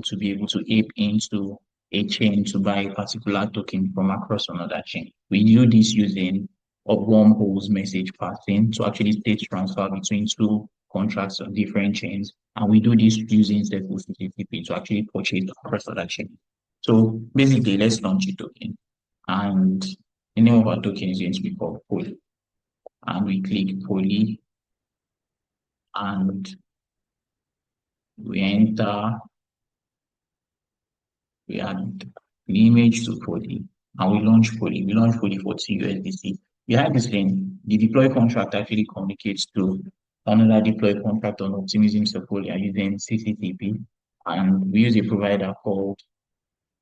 to be able to ape into a chain to buy a particular token from across another chain. We do this using a wormholes message passing to actually state transfer between two contracts on different chains. And we do this using SECO CCTP to actually purchase across other chains. So basically, let's launch a token. And the name of our token is going to be called Poly. And we click Poly and we enter, we add the image to Poly and we launch Poly. We launch Poly for TUSDC. Behind this lane, the deploy contract actually communicates to another deploy contract on Optimism Sequoia using CCTP. And we use a provider called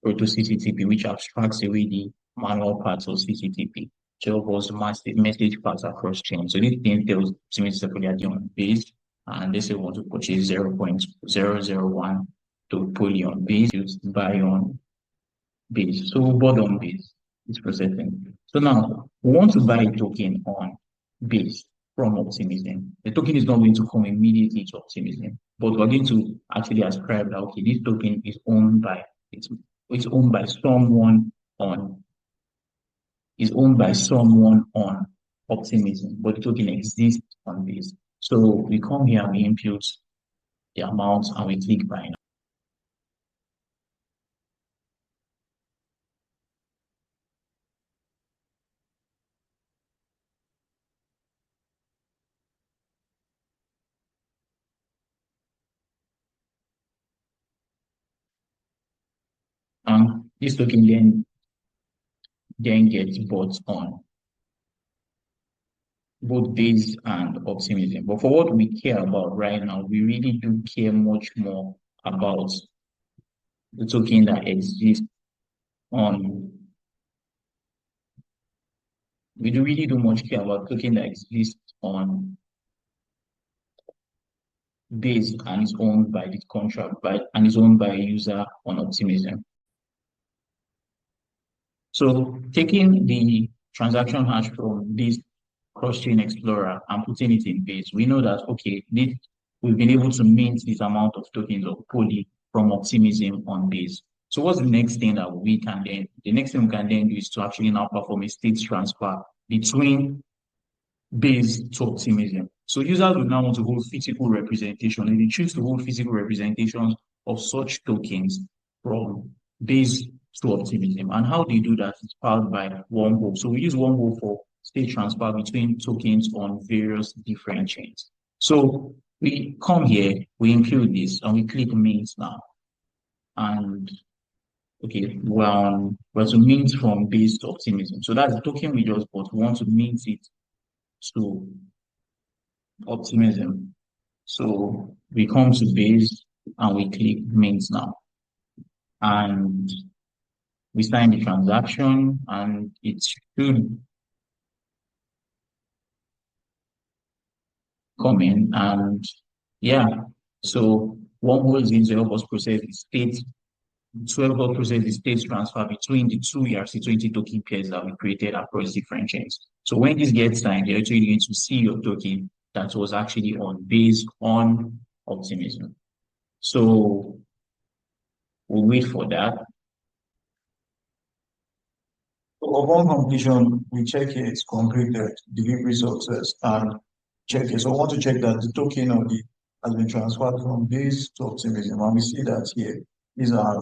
Proto CCTP, which abstracts away the manual parts of CCTP to help us message pass across chain. So this thing tells Optimism Sequoia on base, and they say we want to purchase 0.001 to Poly on base, use buy on base. So board on base is processing. So now we want to buy a token on base from Optimism. The token is not going to come immediately to Optimism, but we're going to actually ascribe that okay, this token is owned by it's owned by someone on Optimism, but the token exists on base. So we come here and we input the amount and we click buy now. And this token then gets bought on both base and Optimism. But for what we care about right now, we really do care much more about the token that exists on. We do really do much care about token that exists on base and is owned by the contract and is owned by a user on Optimism. So taking the transaction hash from this cross-chain explorer and putting it in base, we know that okay, we've been able to mint this amount of tokens of Poly from Optimism on base. So what's the next thing that we can then? The next thing we can then do is to actually now perform a state transfer between base to Optimism. So users will now want to hold physical representation, and they choose to hold physical representations of such tokens from base to Optimism. And how they do that is powered by wormhole. So we use wormhole for state transfer between tokens on various different chains. So we come here, we impute this, and we click mint now. And okay, we're to mint from base to Optimism. So that's the token we just bought. We want to mint it to Optimism. So we come to base and we click mint now. And we sign the transaction and it should come in. And yeah, so wormhole is going to help us process the state transfer between the two ERC20 token pairs that we created across different chains. So when this gets signed, you're actually going to see your token that was actually on base on Optimism. So we'll wait for that. So upon completion, we check it's completed, delivery success, and check it. So I want to check that the token has been transferred from base to Optimism, and we see that here. These are